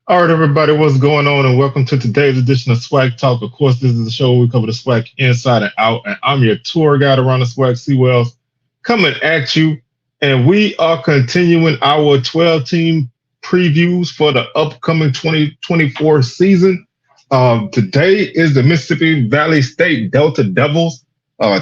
All right, everybody, what's going on? And welcome to today's edition of SWAC Talk. Of course, this is the show where we cover the SWAC inside and out. And I'm your tour guide around the SWAC, C. Wells, coming at you. And we are continuing our 12 team previews for the upcoming 2024 season. Today is the Mississippi Valley State Delta Devils,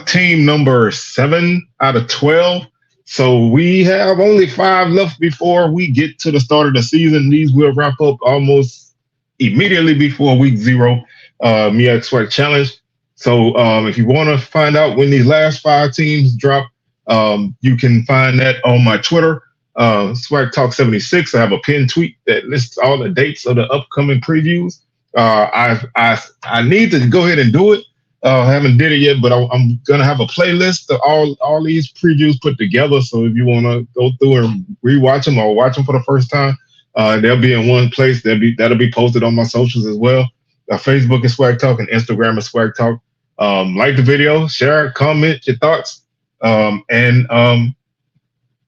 team number 7 out of 12. So we have only 5 left before we get to the start of the season. These will wrap up almost immediately before week 0, MEAC SWAC Challenge. So if you want to find out when these last 5 teams drop, you can find that on my Twitter, SWAC Talk 76. I have a pinned tweet that lists all the dates of the upcoming previews. I need to go ahead and do it. I haven't did it yet, but I'm gonna have a playlist of all these previews put together. So if you want to go through and rewatch them or watch them for the first time, they'll be in one place. That'll be posted on my socials as well. Facebook is Swag Talk and Instagram is Swag Talk. Like the video, share, comment your thoughts, and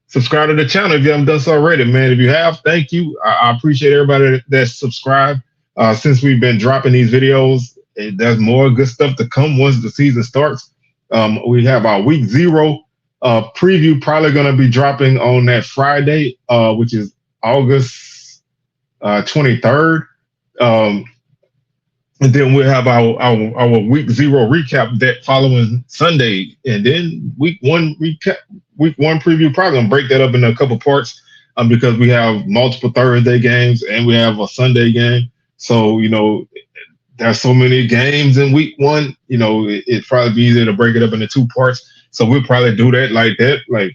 subscribe to the channel if you haven't done so already, man. If you have, thank you. I appreciate everybody that's subscribed. Since we've been dropping these videos, there's more good stuff to come once the season starts. We have our week 0 preview probably going to be dropping on that Friday, which is August 23rd. And then we'll have our week 0 recap that following Sunday. And then week 1 recap, week 1 preview, probably going to break that up into a couple parts because we have multiple Thursday games and we have a Sunday game. So, there's so many games in week 1, it'd probably be easier to break it up into 2 parts. So we'll probably do that, like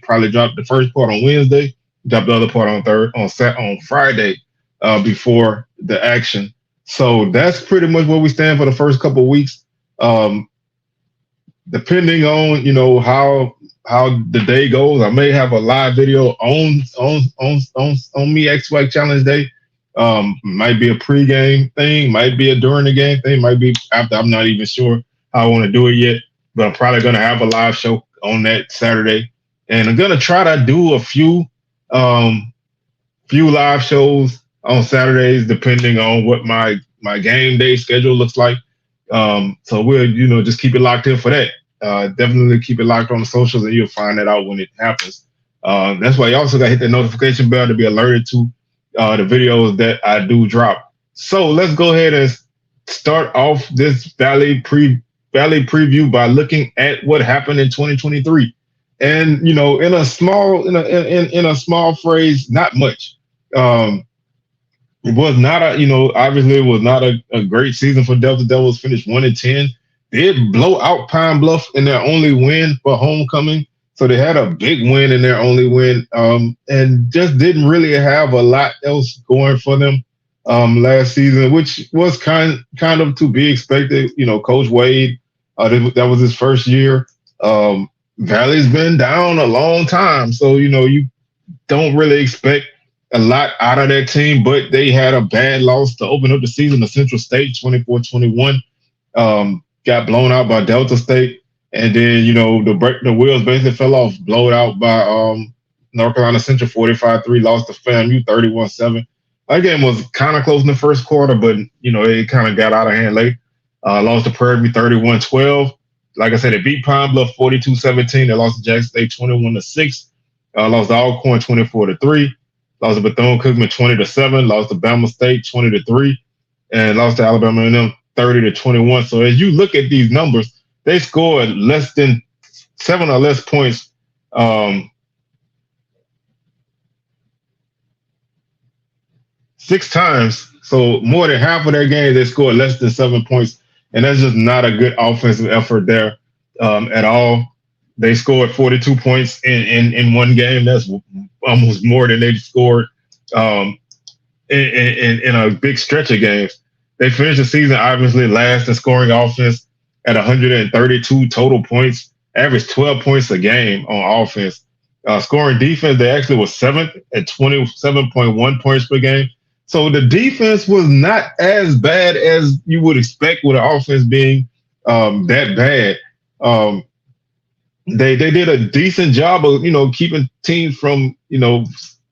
probably drop the first part on Wednesday, drop the other part on Friday before the action. So that's pretty much where we stand for the first couple of weeks. Depending on, how the day goes, I may have a live video on MEAC SWAC Challenge Day. Might be a pregame thing, might be a during the game thing, might be after. I'm not even sure how I want to do it yet, but I'm probably going to have a live show on that Saturday, and I'm going to try to do a few live shows on Saturdays, depending on what my game day schedule looks like. So we'll, just keep it locked in for that. Definitely keep it locked on the socials, and you'll find that out when it happens. That's why you also got to hit the notification bell to be alerted to the videos that I do drop. So let's go ahead and start off this Valley preview by looking at what happened in 2023. And in a small phrase, not much. It was not obviously it was not a great season for Delta Devils. Finished 1-10. Did blow out Pine Bluff in their only win for homecoming. So they had a big win in their only win, and just didn't really have a lot else going for them last season, which was kind of to be expected. Coach Wade, that was his first year. Valley's been down a long time, so you don't really expect a lot out of that team. But they had a bad loss to open up the season to Central State, 24-21. Got blown out by Delta State. And then, the wheels basically fell off, blowed out by North Carolina Central 45-3, lost to FAMU 31-7. That game was kind of close in the first quarter, but, it kind of got out of hand late. Lost to Prairie View 31-12. Like I said, they beat Pine Bluff 42-17. They lost to Jackson State 21-6. Lost to Alcorn 24-3. Lost to Bethune-Cookman 20-7. Lost to Bama State 20-3. And lost to Alabama A&M 30-21. So as you look at these numbers, they scored less than 7 or less points 6 times. So more than half of their games, they scored less than 7 points. And that's just not a good offensive effort there at all. They scored 42 points in one game. That's almost more than they scored in a big stretch of games. They finished the season obviously last in scoring offense at 132 total points, averaged 12 points a game on offense. Scoring defense, they actually was 7th at 27.1 points per game. So the defense was not as bad as you would expect with an offense being that bad. They did a decent job of keeping teams from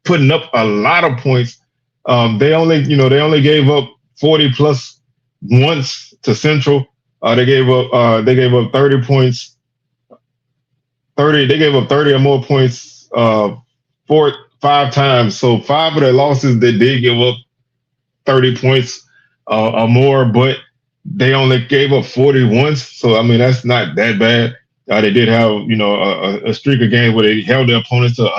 putting up a lot of points They only gave up 40 plus once to Central. They gave up 30 points. 30 They gave up 30 or more points 5 times. So five of their losses they did give up 30 points or more, but they only gave up 40 once. So I mean that's not that bad. They did have a streak of games where they held their opponents to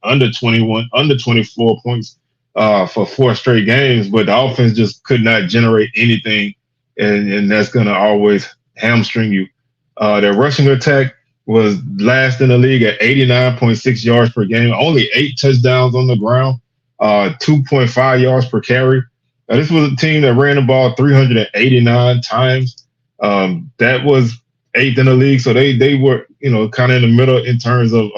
under 21, under 24 points for four straight games, but the offense just could not generate anything, and that's going to always hamstring you. Their rushing attack was last in the league at 89.6 yards per game, only 8 touchdowns on the ground, 2.5 yards per carry. This was a team that ran the ball 389 times. That was eighth in the league, so they were kind of in the middle in terms of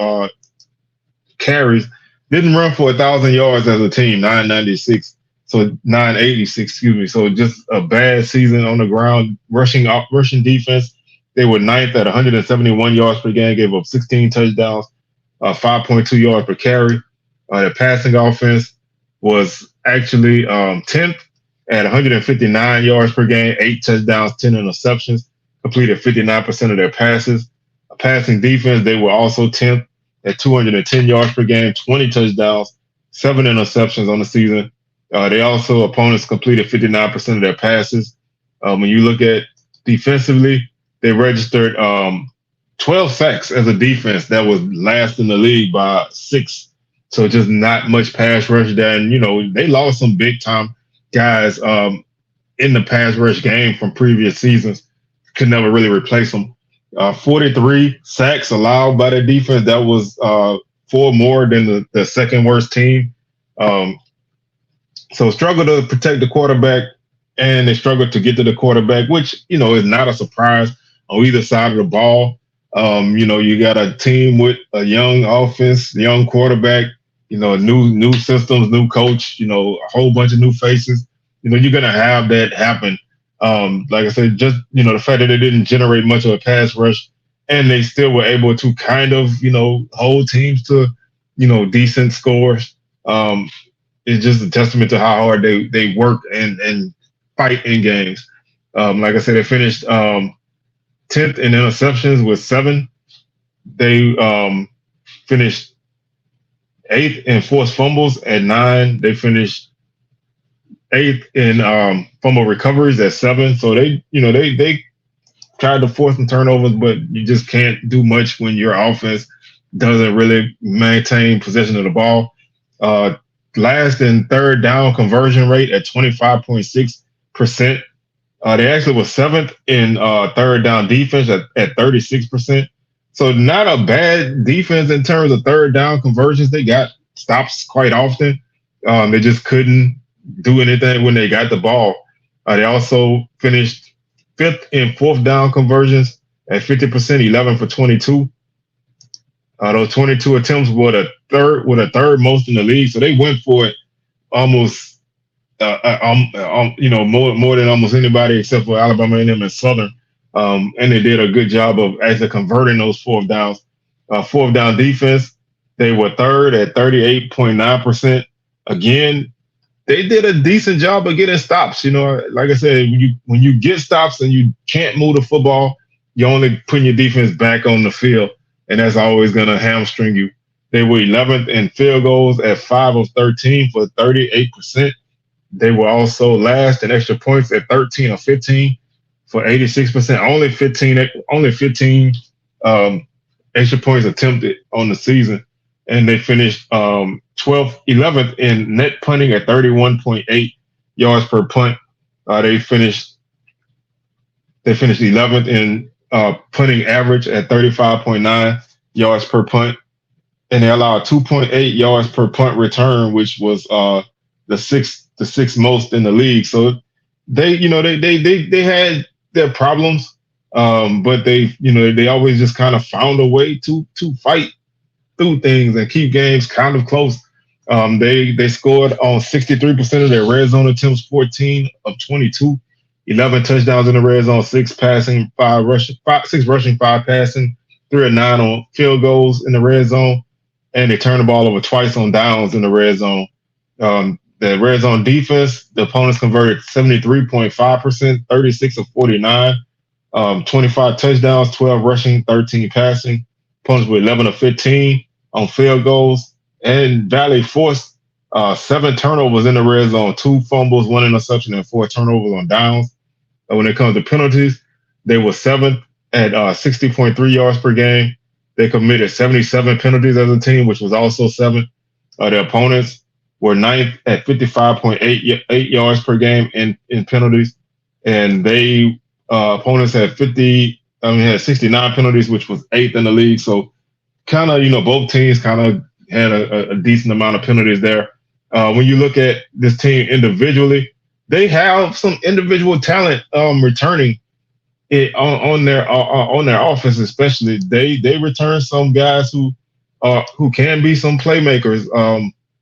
carries. Didn't run for 1,000 yards as a team, 996, so 986, excuse me. So just a bad season on the ground. Rushing defense, they were ninth at 171 yards per game, gave up 16 touchdowns, 5.2 yards per carry. Their passing offense was actually 10th at 159 yards per game, 8 touchdowns, 10 interceptions, completed 59% of their passes. Passing defense, they were also 10th at 210 yards per game, 20 touchdowns, 7 interceptions on the season. Opponents completed 59% of their passes. When you look at defensively, they registered 12 sacks as a defense. That was last in the league by 6. So just not much pass rush there. And, they lost some big time guys in the pass rush game from previous seasons. Could never really replace them. 43 sacks allowed by the defense. That was 4 more than the second worst team. So struggled to protect the quarterback, and they struggled to get to the quarterback, which, is not a surprise on either side of the ball. You got a team with a young offense, young quarterback, new systems, new coach, a whole bunch of new faces. You're going to have that happen. Like I said, just, the fact that they didn't generate much of a pass rush and they still were able to kind of, hold teams to, decent scores. It's just a testament to how hard they work and fight in games. Like I said, they finished 10th in interceptions with 7. They finished 8th in forced fumbles at 9. They finished 8th in fumble recoveries at 7. So they tried to force some turnovers, but you just can't do much when your offense doesn't really maintain possession of the ball. Last in third down conversion rate at 25.6%. They actually were 7th in third down defense at 36%. So not a bad defense in terms of third down conversions. They got stops quite often. They just couldn't do anything when they got the ball. They also finished 5th in fourth down conversions at 50%, 11 for 22. Those 22 attempts were the third most in the league. So they went for it almost, more than almost anybody except for Alabama A&M and Southern. And they did a good job of actually converting those fourth downs. Fourth down defense, they were third at 38.9%. Again, they did a decent job of getting stops. Like I said, when you get stops and you can't move the football, you're only putting your defense back on the field, and that's always going to hamstring you. They were 11th in field goals at 5 of 13 for 38%. They were also last in extra points at 13 of 15 for 86%. Only 15 extra points attempted on the season, and they finished 11th in net punting at 31.8 yards per punt. They finished 11th in punting average at 35.9 yards per punt, and they allowed 2.8 yards per punt return, which was the sixth most in the league. So they had their problems, but they always just kind of found a way to fight through things and keep games kind of close. They scored on 63% of their red zone attempts, 14 of 22, 11 touchdowns in the red zone, 6 passing, 5 rushing, 6 rushing, 5 passing, 3 of 9 on field goals in the red zone, and they turned the ball over twice on downs in the red zone. The red zone defense, the opponents converted 73.5%, 36 of 49, 25 touchdowns, 12 rushing, 13 passing. Opponents were 11 of 15 on field goals. And Valley forced 7 turnovers in the red zone, 2 fumbles, 1 interception, and 4 turnovers on downs. When it comes to penalties, they were 7th at 60.3 yards per game. They committed 77 penalties as a team, which was also 7th. Their opponents were 9th at 55.8 yards per game in penalties. And they opponents had 69 penalties, which was 8th in the league. So kind of, both teams kind of had a decent amount of penalties there. When you look at this team individually, they have some individual talent returning it on their offense, especially. They return some guys who can be some playmakers.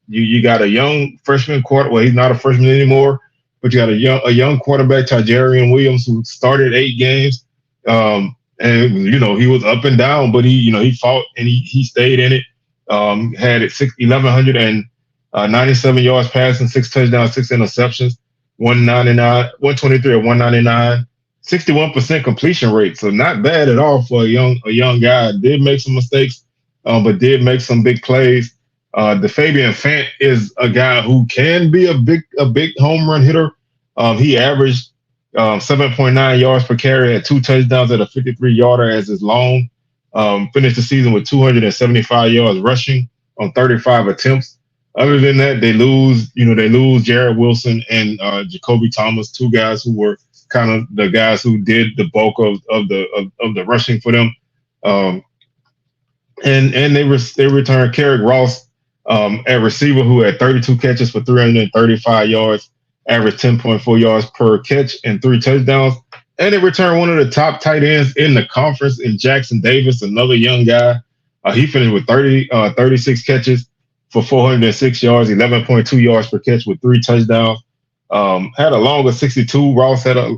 You got a young freshman quarterback. Well, he's not a freshman anymore, but you got a young quarterback, Tajarian Williams, who started 8 games. And he was up and down, but he fought and he stayed in it. Had 1,197 yards passing, 6 touchdowns, 6 interceptions, 123 or 199, 61% completion rate. So not bad at all for a young guy. Did make some mistakes, but did make some big plays. The Fabian Fant is a guy who can be a big home run hitter. He averaged 7.9 yards per carry, had 2 touchdowns at a 53-yarder as his long. Finished the season with 275 yards rushing on 35 attempts. Other than that, they lose Jared Wilson and Jacoby Thomas, 2 guys who were kind of the guys who did the bulk of the rushing for them. And they returned Carrick Ross at receiver, who had 32 catches for 335 yards, averaged 10.4 yards per catch and 3 touchdowns. And they returned one of the top tight ends in the conference in Jackson Davis, another young guy. He finished with 36 catches for 406 yards, 11.2 yards per catch with 3 touchdowns. Had a long of 62. Ross had a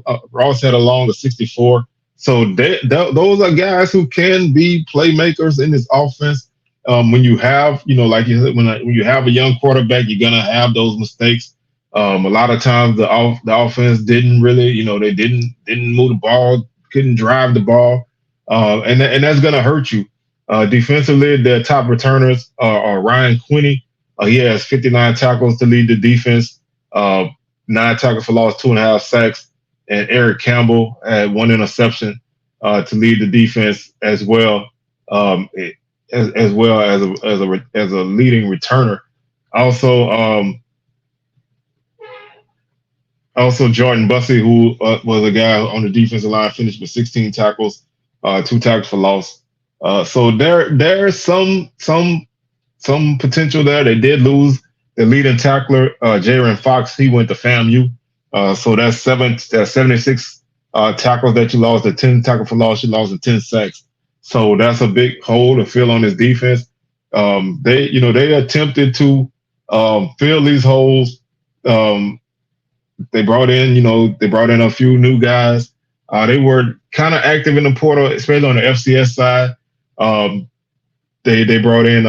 long of 64. So those are guys who can be playmakers in this offense. When you have, like you said, when you have a young quarterback, you're gonna have those mistakes. A lot of times the offense didn't really, they didn't move the ball, couldn't drive the ball, and that's gonna hurt you. Defensively, their top returners are Ryan Quinney. He has 59 tackles to lead the defense, 9 tackles for loss, 2.5 sacks, and Eric Campbell had 1 interception to lead the defense as well, as well as a leading returner. Also, Jordan Bussey, who was a guy on the defensive line, finished with 16 tackles, 2 tackles for loss. So there's some potential there. They did lose the leading tackler, Jaron Fox. He went to FAMU. So that's 76 tackles that you lost. The 10 tackle for loss you lost, and 10 sacks. So that's a big hole to fill on this defense. They attempted to fill these holes. They brought in a few new guys. They were kind of active in the portal, especially on the FCS side. They brought in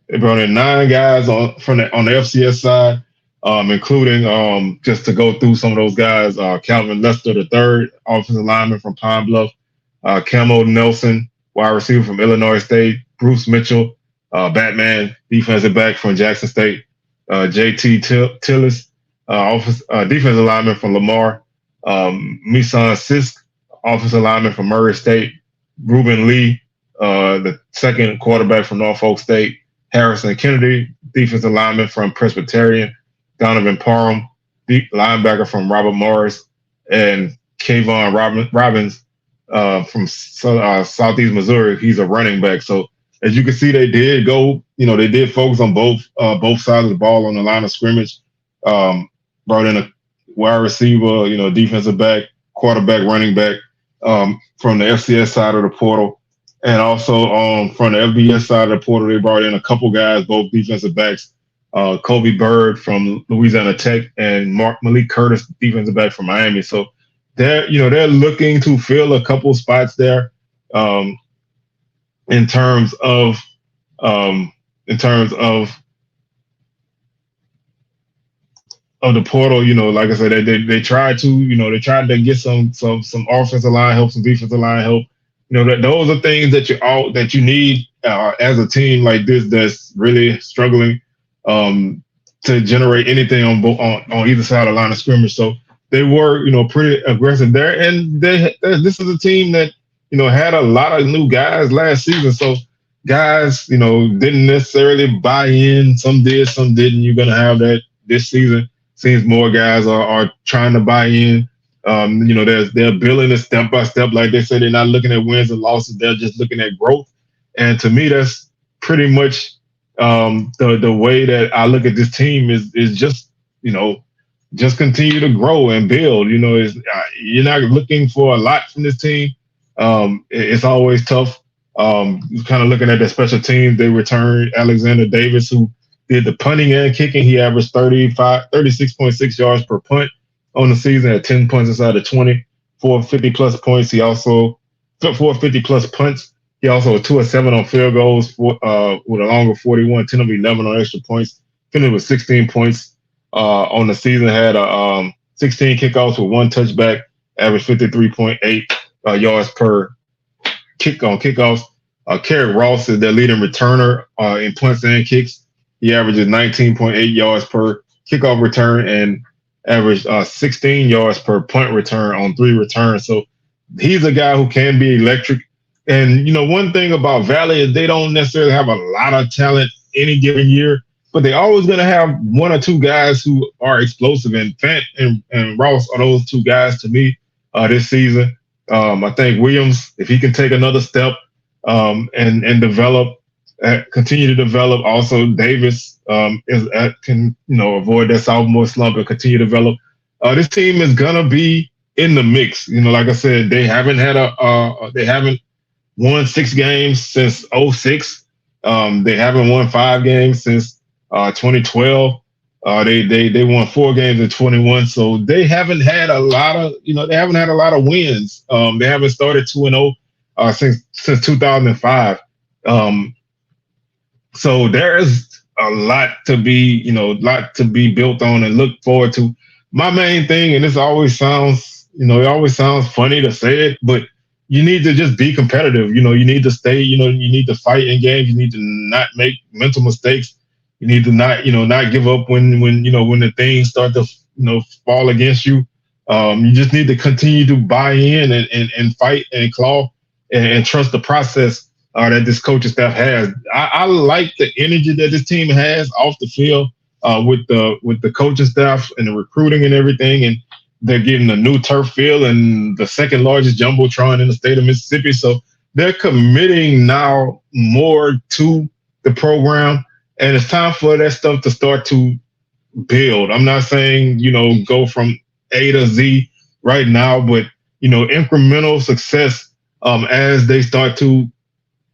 they brought in 9 guys on the FCS side, including just to go through some of those guys: Calvin Lester III, offensive lineman from Pine Bluff; Camo Nelson, wide receiver from Illinois State; Bruce Mitchell, Batman, defensive back from Jackson State; JT Tillis, defensive lineman from Lamar; Misan Sisk, offensive lineman from Murray State; Ruben Lee, the second quarterback from Norfolk State; Harrison Kennedy, defensive lineman from Presbyterian; Donovan Parham, linebacker from Robert Morris; and Kayvon Robbins from Southeast Missouri. He's a running back. So as you can see, they did focus on both sides of the ball on the line of scrimmage. Brought in a wide receiver, defensive back, quarterback, running back from the FCS side of the portal. And also from the FBS side of the portal, they brought in a couple guys, both defensive backs, Kobe Bird from Louisiana Tech and Malik Curtis, defensive back from Miami. So they're looking to fill a couple spots there in terms of in terms of the portal. Like I said, they tried to, they tried to get some offensive line help, some defensive line help. That those are things that you need as a team like this that's really struggling to generate anything on either side of the line of scrimmage. So they were, pretty aggressive there, and this is a team that had a lot of new guys last season. So guys, didn't necessarily buy in. Some did, some didn't. You're gonna have that this season. Seems more guys are trying to buy in. They're building it step by step. Like they said, they're not looking at wins and losses. They're just looking at growth. And to me, that's pretty much the way that I look at this team is just, just continue to grow and build. You're not looking for a lot from this team. It's always tough. Kind of looking at the special teams, they returned Alexander Davis, who did the punting and kicking. He averaged 36.6 yards per punt on the season, at 10 punts inside the 20, 450 plus points. He also 450 plus punts. He also 2 of 7 on field goals with a longer 41, 10 of 11 on extra points. Finished with 16 points on the season. Had 16 kickoffs with 1 touchback, averaged 53.8 yards per kick on kickoffs. Carrick Ross is their leading returner in punts and kicks. He averages 19.8 yards per kickoff return and averaged 16 yards per punt return on 3 returns. So he's a guy who can be electric. And, one thing about Valley is they don't necessarily have a lot of talent any given year, but they're always going to have 1 or 2 guys who are explosive. And Fant and Ross are those 2 guys to me this season. I think Williams, if he can take another step and develop, continue to develop. Also, Davis can avoid that sophomore slump and continue to develop. This team is gonna be in the mix. Like I said, they haven't won 6 games since '06. They haven't won 5 games since 2012. They won 4 games in 21. So they haven't had a lot of wins. They haven't started 2-0 since 2005. So there's a lot to be built on and look forward to. My main thing, and this always sounds, it always sounds funny to say it, but you need to just be competitive. You need to stay, you need to fight in games. You need to not make mental mistakes. You need to not give up when the things start to, fall against you. You just need to continue to buy in and fight and claw and trust the process that this coaching staff has. I like the energy that this team has off the field with the coaching staff and the recruiting and everything. And they're getting a new turf field and the second largest jumbotron in the state of Mississippi. So they're committing now more to the program, and it's time for that stuff to start to build. I'm not saying, go from A to Z right now, but, incremental success as they start to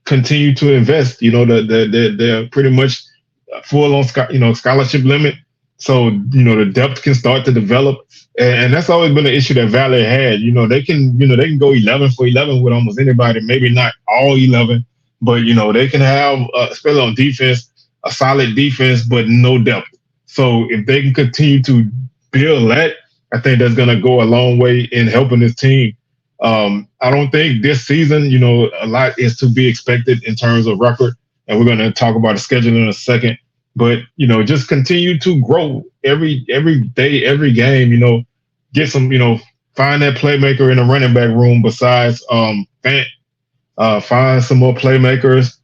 continue to invest. They're pretty much full on, scholarship limit. So, the depth can start to develop. And that's always been an issue that Valley had. They can go 11 for 11 with almost anybody, maybe not all 11, but, they can have, especially on defense, a solid defense, but no depth. So if they can continue to build that, I think that's going to go a long way in helping this team. I don't think this season, a lot is to be expected in terms of record, and we're going to talk about the schedule in a second. But, just continue to grow every day, every game, get some, find that playmaker in the running back room besides Fant. Find some more playmakers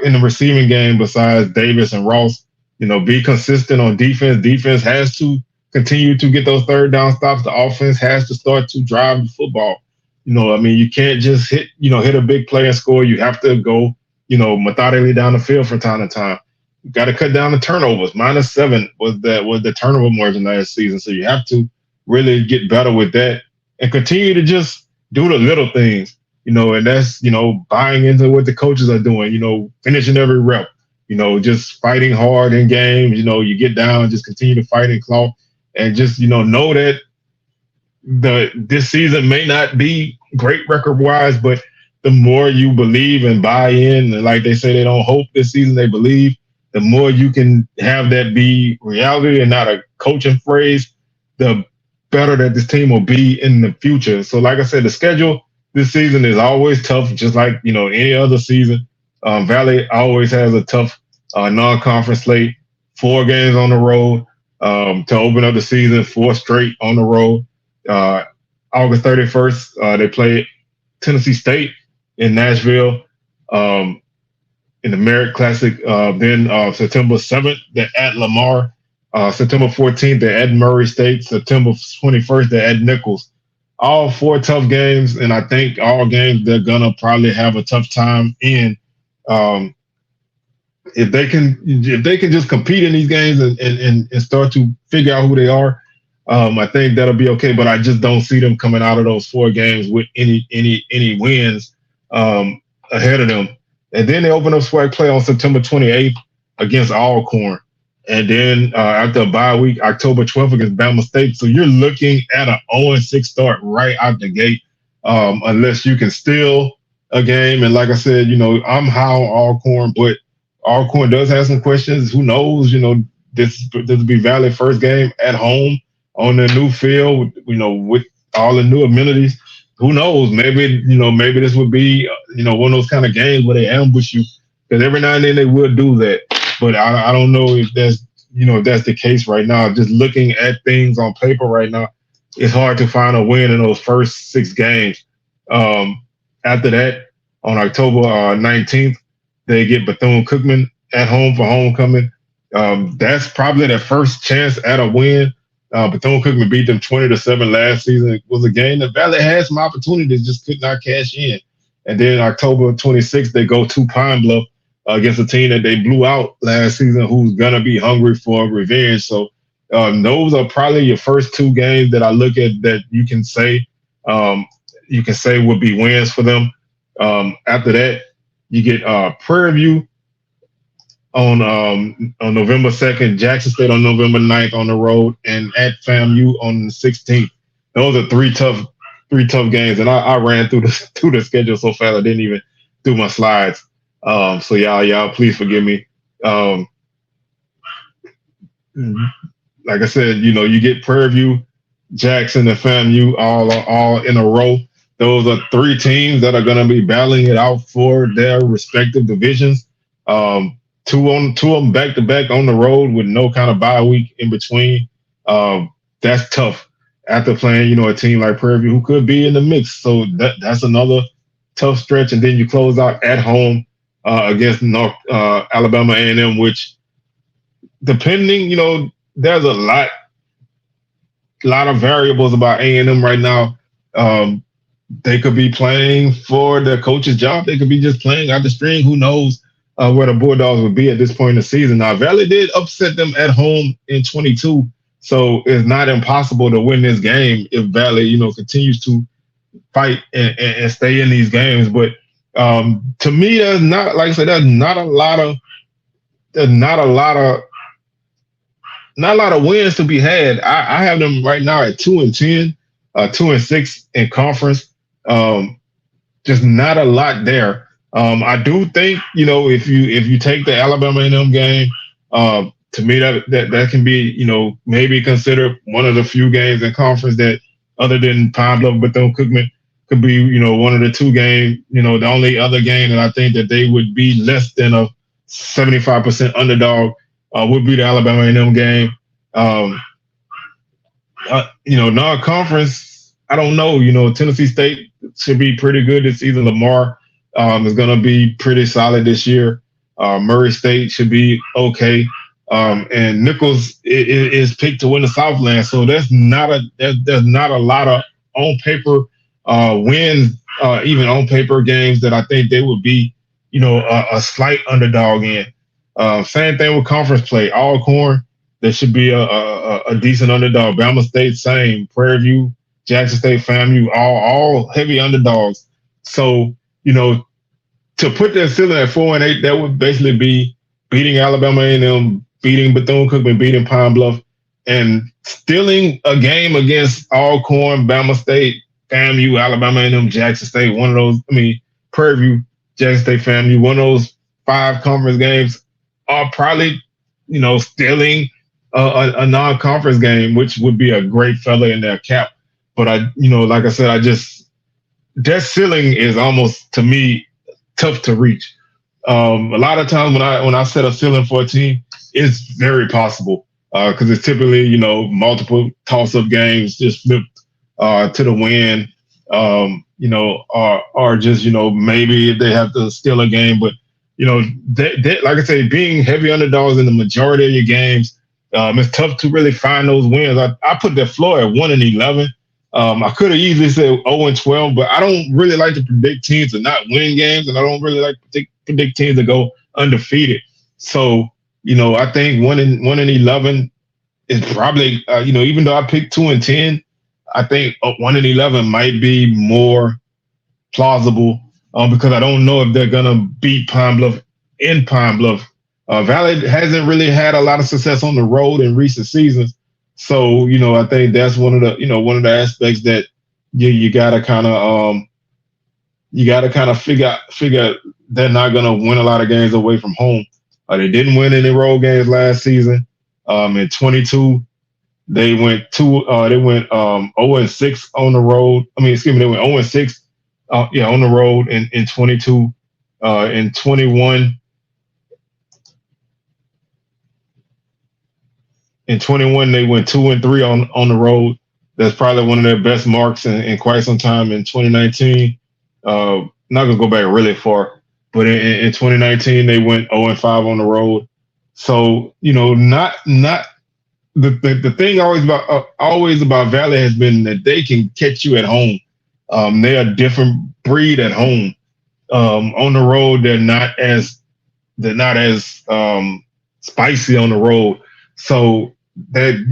in the receiving game besides Davis and Ross. Be consistent on defense. Defense has to continue to get those third down stops. The offense has to start to drive the football. You can't just hit a big play and score. You have to go, methodically down the field from time to time. You got to cut down the turnovers. -7 was the turnover margin last season. So you have to really get better with that and continue to just do the little things, and that's, buying into what the coaches are doing, finishing every rep, just fighting hard in games. You get down, just continue to fight and claw, and just, know that this season may not be great record wise, but the more you believe and buy in, and like they say, they don't hope this season, they believe. The more you can have that be reality and not a coaching phrase, the better that this team will be in the future. So, like I said, the schedule this season is always tough, just like any other season. Valley always has a tough non-conference slate. 4 games on the road to open up the season. 4 straight on the road. August 31st, they play Tennessee State in Nashville in the Merritt Classic. Then September 7th, they're at Lamar. September 14th, they're at Murray State. September 21st, they're at Nichols. All 4 tough games, and I think all games they're gonna probably have a tough time in. If they can just compete in these games and start to figure out who they are, I think that'll be okay. But I just don't see them coming out of those 4 games with any wins ahead of them. And then they open up SWAC play on September 28th against Alcorn. And then after a bye week, October 12th against Bama State. So you're looking at an 0-6 start right out the gate, unless you can steal a game. And like I said, I'm high on Alcorn, but Alcorn does have some questions. Who knows? This will be Valley first game at home on the new field, with all the new amenities. Who knows? Maybe this would be, one of those kind of games where they ambush you, because every now and then they will do that. But I don't know if that's the case right now. Just looking at things on paper right now, it's hard to find a win in those first 6 games. After that, on October 19th, they get Bethune-Cookman at home for homecoming. That's probably their first chance at a win. Bethune-Cookman beat them 20-7 last season. It was a game that Valley had some opportunities, just could not cash in. And then October 26th, they go to Pine Bluff against a team that they blew out last season, who's gonna be hungry for revenge. So those are probably your first 2 games that I look at that you can say would be wins for them. After that, you get Prairie View on November 2nd, Jackson State on November 9th on the road, and at FAMU on the 16th. Those are three tough games, and I ran through the schedule so fast I didn't even do my slides. So y'all please forgive me. Like I said, you get Prairie View, Jackson, and FAMU all in a row. Those are 3 teams that are going to be battling it out for their respective divisions. 2 of them back to back on the road with no kind of bye week in between. That's tough after playing, a team like Prairie View who could be in the mix. So that's another tough stretch. And then you close out at home against Alabama A&M, which, depending, there's a lot of variables about A&M right now. They could be playing for the coach's job. They could be just playing out the string. Who knows where the Bulldogs would be at this point in the season. Now, Valley did upset them at home in 22, so it's not impossible to win this game if Valley, continues to fight and stay in these games. But to me, there's not, like I said, there's not a lot of wins to be had. I have them right now at 2-10, 2-6 in conference. Just not a lot there. I do think, if you take the Alabama A&M game, to me that can be, maybe considered one of the few games in conference that, other than Pine Bluff, Bethune-Cookman, could be, one of the 2 games. The only other game that I think that they would be less than a 75% underdog would be the Alabama A&M game. Non-conference, I don't know. Tennessee State should be pretty good this season. Lamar is going to be pretty solid this year. Murray State should be okay. And Nichols is picked to win the Southland. So there's not a lot of on paper wins, even on paper games that I think they would be, a slight underdog in. Same thing with conference play. Alcorn, there should be a decent underdog. Bama State, same. Prairie View, Jackson State, FAMU, all heavy underdogs. So, to put their ceiling at 4-8, that would basically be beating Alabama A&M, beating Bethune-Cookman, beating Pine Bluff, and stealing a game against Alcorn, Bama State, FAMU, Alabama A&M, Jackson State. One of those, Prairie View, Jackson State FAMU. One of those 5 conference games are probably, stealing a non-conference game, which would be a great feather in their cap. But like I said, that ceiling is almost, to me, tough to reach. A lot of times when I set a ceiling for a team, it's very possible because it's typically multiple toss-up games just flipped to the win, or just maybe they have to steal a game, but like I say, being heavy underdogs in the majority of your games, it's tough to really find those wins. I put that floor at 1-11. I could have easily said 0-12, but I don't really like to predict teams to not win games, and I don't really like to predict teams to go undefeated. So, I think 1-11 is probably, even though I picked 2-10, I think 1-11 might be more plausible because I don't know if they're gonna beat Pine Bluff in Pine Bluff. Valley hasn't really had a lot of success on the road in recent seasons. So, I think that's one of the aspects that you gotta kind of figure they're not gonna win a lot of games away from home. They didn't win any road games last season. In 22, they went 0-6 on the road. They went 0-6, on the road in 22. In 21. In 21, they went 2-3 on the road. That's probably one of their best marks in quite some time. In 2019, not gonna go back really far, but in 2019 they went 0-5 on the road. So not the thing always about Valley has been that they can catch you at home. They're a different breed at home. On the road, they're not as spicy on the road. So that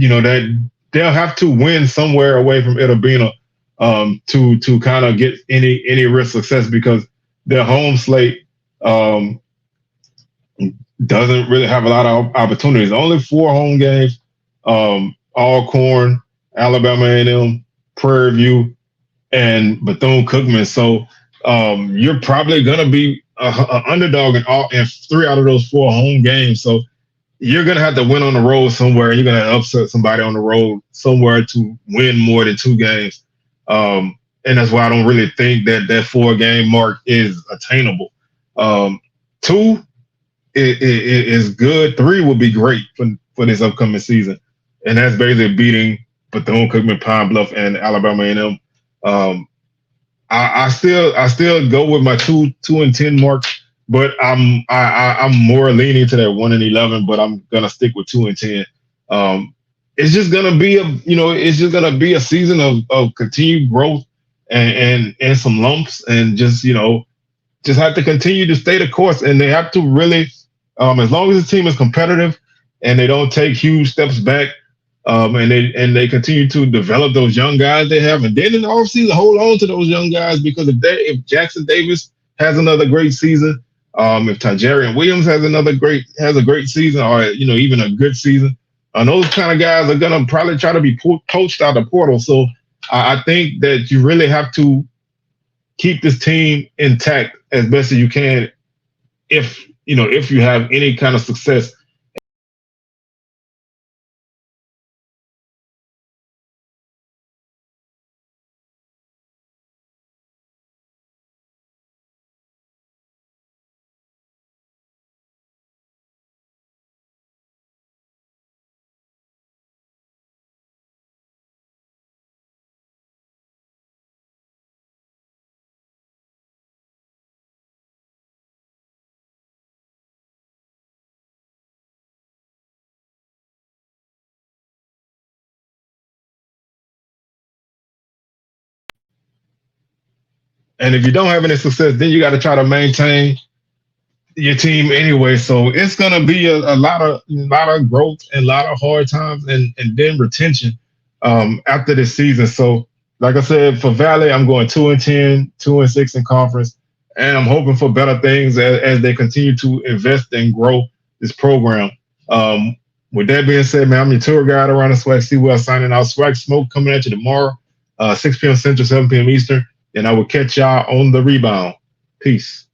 they'll have to win somewhere away from Itta Bena to kind of get any real success because their home slate doesn't really have a lot of opportunities. Only 4 home games: Alcorn, Alabama A&M, Prairie View, and Bethune-Cookman. So you're probably gonna be an underdog in 3 out of those 4 home games. So you're going to have to win on the road somewhere. You're going to upset somebody on the road somewhere to win more than 2 games. And that's why I don't really think that 4-game mark is attainable. 2 is good. 3 would be great for this upcoming season. And that's basically beating Bethune-Cookman, Pine Bluff, and Alabama A&M. I still go with my 2-10 mark. But I'm more leaning to that 1-11, but I'm gonna stick with 2-10. It's just gonna be a season of continued growth and some lumps, and just have to continue to stay the course. And they have to really, as long as the team is competitive and they don't take huge steps back, and they continue to develop those young guys they have, and then in the offseason hold on to those young guys, because if Jackson Davis has another great season. If Tajarian Williams has a great season, or even a good season, those kind of guys are gonna probably try to be poached out of the portal. So I think that you really have to keep this team intact as best as you can, if you have any kind of success. And if you don't have any success, then you got to try to maintain your team anyway. So it's gonna be a lot of growth and a lot of hard times, and then retention after this season. So like I said, for Valley, I'm going 2-10, 2-6 in conference, and I'm hoping for better things as they continue to invest and grow this program. With that being said, man, I'm your tour guide around the SWAC Seawell signing out. SWAC Smoke coming at you tomorrow, 6 p.m. Central, 7 p.m. Eastern, and I will catch y'all on the rebound. Peace.